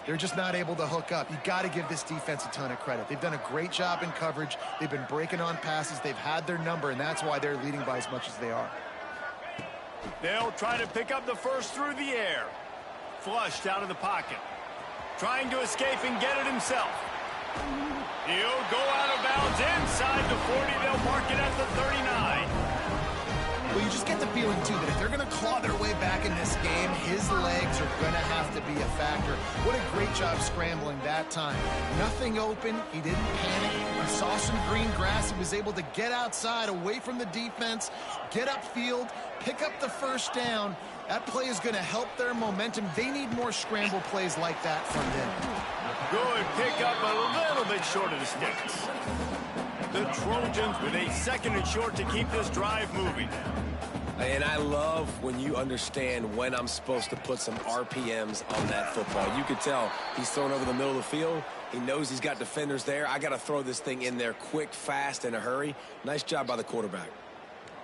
they're just not able to hook up. You got to give this defense a ton of credit. They've done a great job in coverage. They've been breaking on passes. They've had their number, and that's why they're leading by as much as they are. They'll try to pick up the first through the air. Flushed out of the pocket. Trying to escape and get it himself. He'll go out of bounds inside the 40. They'll mark it at the 39. Well, you just get the feeling, too, that if they're going to claw their way back in this game, his legs are going to have to be a factor. What a great job scrambling that time. Nothing open. He didn't panic. He saw some green grass. He was able to get outside, away from the defense, get upfield, pick up the first down. That play is going to help their momentum. They need more scramble plays like that from them. Good pickup, a little bit short of the sticks. The Trojans with a 2nd and short to keep this drive moving. And I love when you understand when I'm supposed to put some RPMs on that football. You could tell he's thrown over the middle of the field. He knows he's got defenders there. I got to throw this thing in there quick, fast, in a hurry. Nice job by the quarterback.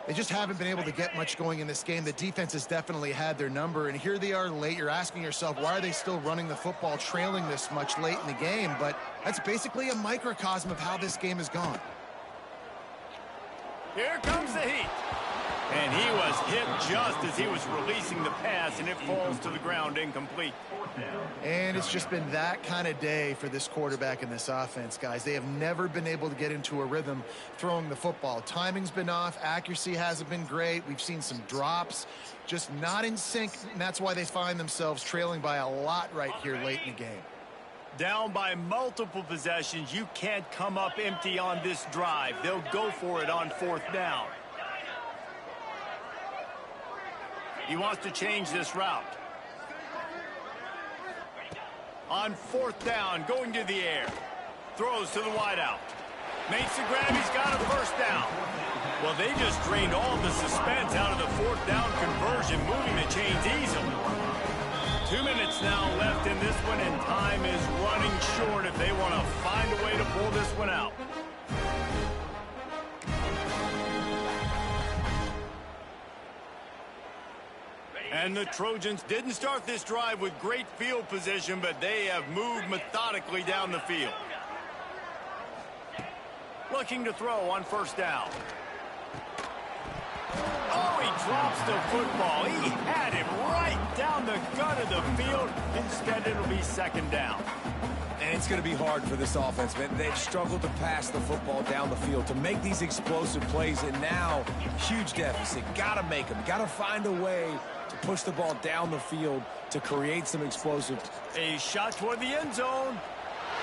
They just haven't been able to get much going in this game. The defense has definitely had their number, and here they are late. You're asking yourself, why are they still running the football, trailing this much late in the game? But that's basically a microcosm of how this game has gone. Here comes the heat. And he was hit just as he was releasing the pass, and it falls to the ground incomplete. And it's just been that kind of day for this quarterback and this offense, guys. They have never been able to get into a rhythm throwing the football. Timing's been off. Accuracy hasn't been great. We've seen some drops, just not in sync, and that's why they find themselves trailing by a lot right here late in the game. Down by multiple possessions, you can't come up empty on this drive. They'll go for it on 4th down. He wants to change this route. On 4th down, going to the air. Throws to the wideout. Makes the grab, he's got a 1st down. Well, they just drained all the suspense out of the 4th down conversion, moving the chains easily. 2 minutes now left in this one, and time is running short if they want to find a way to pull this one out. And the Trojans didn't start this drive with great field position, but they have moved methodically down the field. Looking to throw on 1st down. Oh, he drops the football. He had him right down the gut of the field. Instead, it'll be 2nd down. And it's going to be hard for this offense, man. They've struggled to pass the football down the field to make these explosive plays, and now huge deficit. Got to make them. Got to find a way to push the ball down the field to create some explosive. A shot toward the end zone.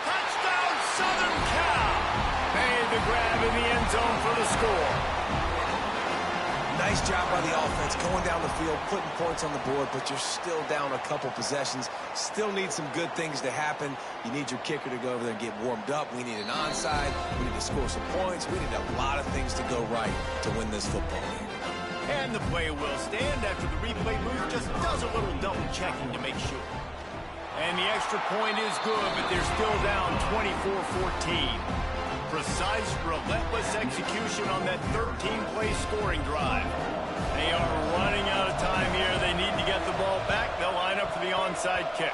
Touchdown, Southern Cal. Made the grab in the end zone for the score. Nice job by the offense going down the field, putting points on the board, but you're still down a couple possessions. Still need some good things to happen. You need your kicker to go over there and get warmed up. We need an onside. We need to score some points. We need a lot of things to go right to win this football game. And the play will stand after the replay booth just does a little double checking to make sure. And the extra point is good, but they're still down 24-14. Precise, relentless execution on that 13-play scoring drive. They are running out of time here. They need to get the ball back. They'll line up for the onside kick.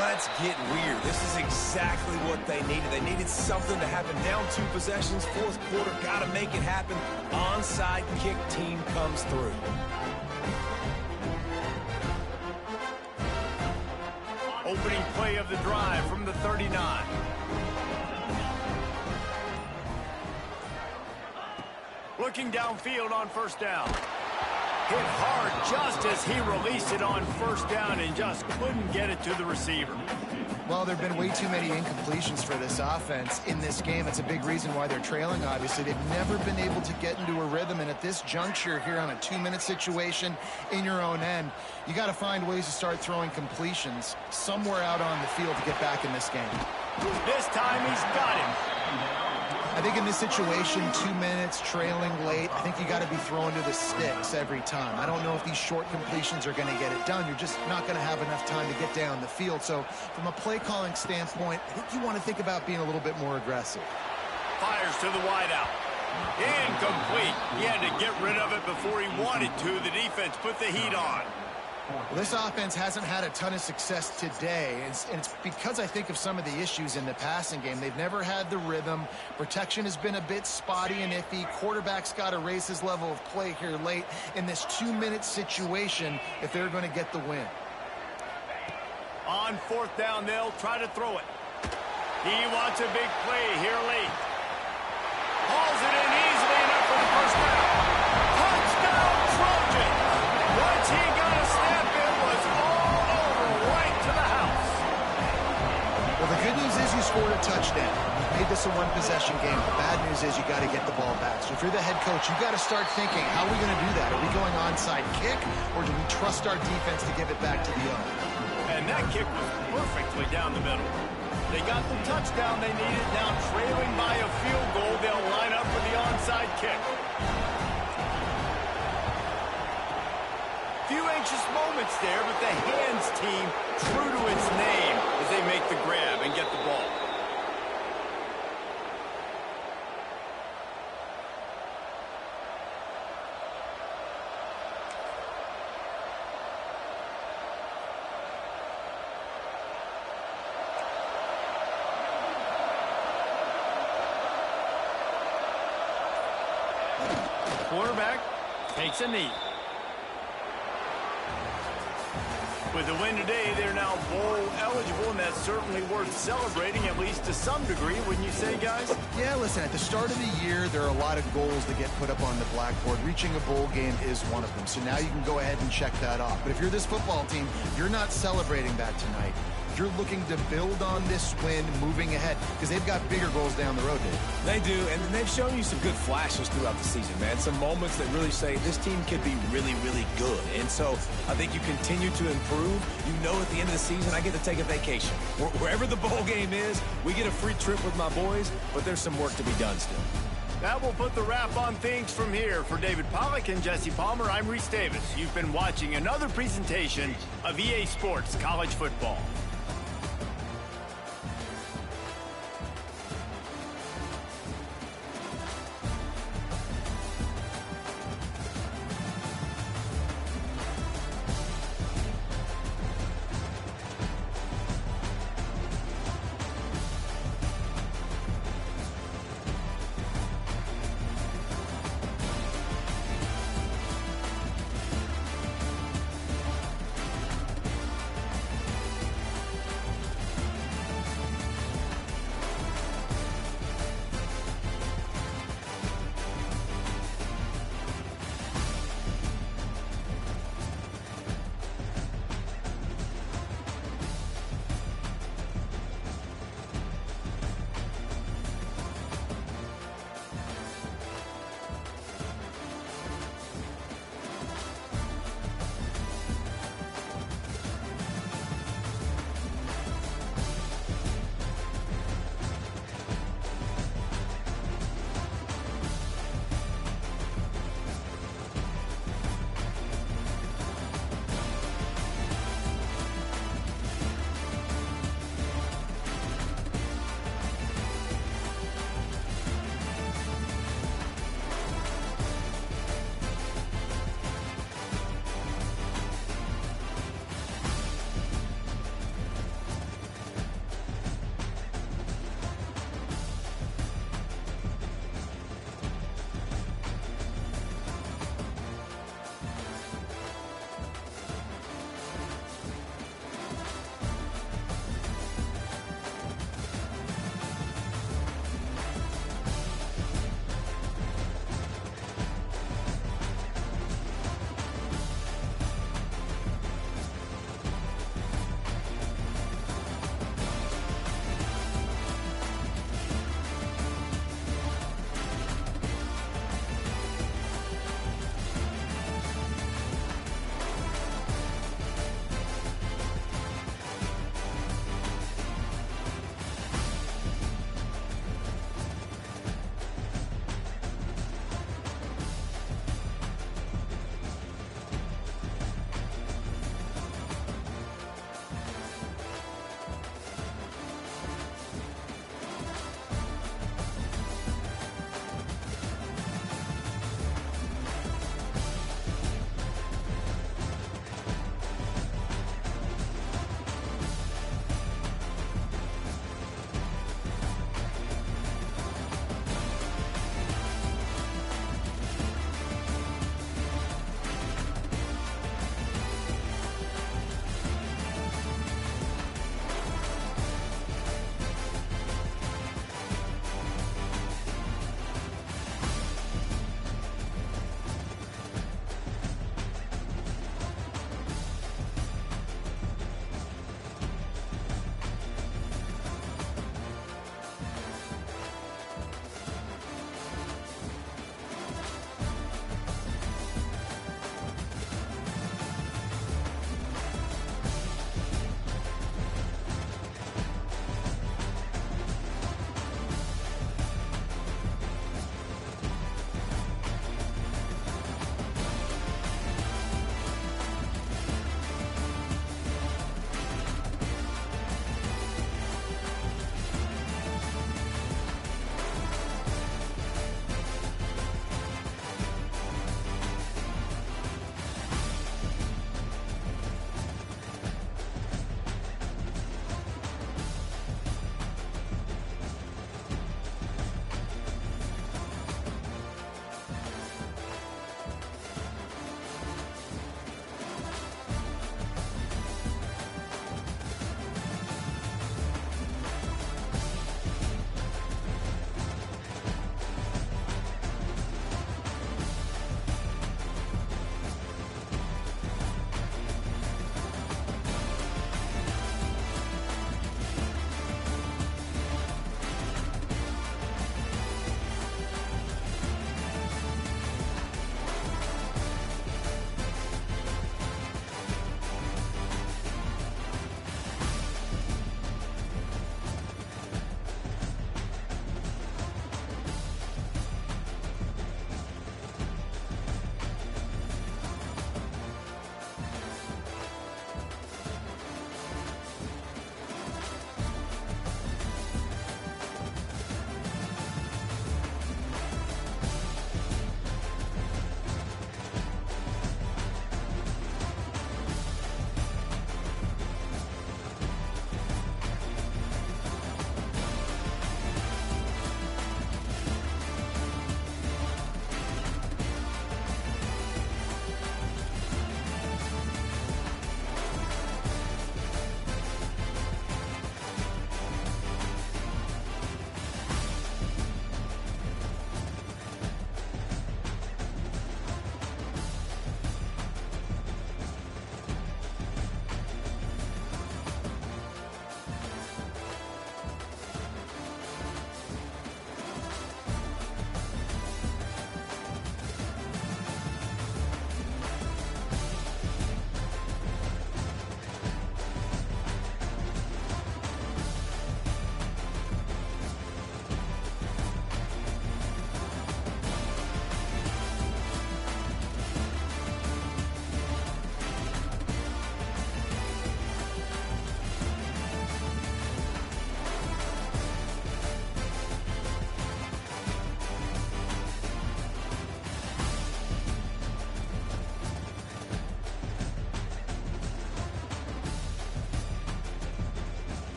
Let's get weird. This is exactly what they needed. They needed something to happen. Down 2 possessions, 4th quarter, got to make it happen. Onside kick team comes through. Opening play of the drive from the 39. Looking downfield on 1st down. Hit hard just as he released it on 1st down and just couldn't get it to the receiver. Well, there have been way too many incompletions for this offense in this game. It's a big reason why they're trailing, obviously. They've never been able to get into a rhythm, and at this juncture here on a 2-minute situation in your own end, you got to find ways to start throwing completions somewhere out on the field to get back in this game. This time he's got him. I think in this situation, 2 minutes, trailing late, I think you got to be throwing to the sticks every time. I don't know if these short completions are going to get it done. You're just not going to have enough time to get down the field. So from a play calling standpoint, I think you want to think about being a little bit more aggressive. Fires to the wideout. Incomplete. He had to get rid of it before he wanted to. The defense put the heat on. Well, this offense hasn't had a ton of success today, and it's because I think of some of the issues in the passing game. They've never had the rhythm. Protection has been a bit spotty and iffy. Quarterback's got to raise his level of play here late in this 2-minute situation if they're going to get the win. On 4th down, they'll try to throw it. He wants a big play here late. Hauls it in easily enough for the 1st down. Touchdown! scored a touchdown. You've made this a one-possession game. The bad news is you got to get the ball back. So if you're the head coach, you got to start thinking, how are we going to do that? Are we going onside kick, or do we trust our defense to give it back to the owner? And that kick was perfectly down the middle. They got the touchdown they needed. Now trailing by a field goal, they'll line up for the onside kick. Few anxious moments there, but the hands team true to its name as they make the grab and get the ball. Quarterback takes a knee. With the win today, they're now bowl eligible, and that's certainly worth celebrating, at least to some degree, wouldn't you say, guys? Yeah, listen, at the start of the year, there are a lot of goals that get put up on the blackboard. Reaching a bowl game is one of them. So now you can go ahead and check that off. But if you're this football team, you're not celebrating that tonight. You're looking to build on this win moving ahead because they've got bigger goals down the road, Dave. They do, and they've shown you some good flashes throughout the season, man. Some moments that really say this team could be really, really good. And so I think you continue to improve. You know at the end of the season, I get to take a vacation. Wherever the bowl game is, we get a free trip with my boys, but there's some work to be done still. That will put the wrap on things from here. For David Pollack and Jesse Palmer, I'm Reese Davis. You've been watching another presentation of EA Sports College Football.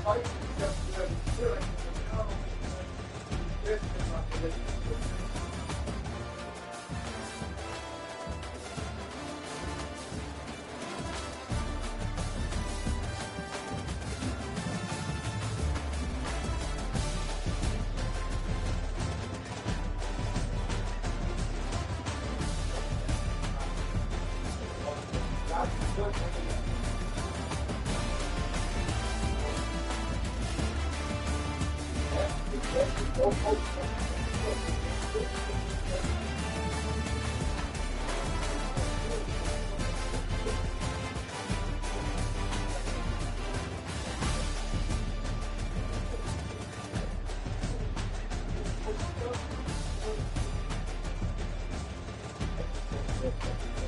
Thank you.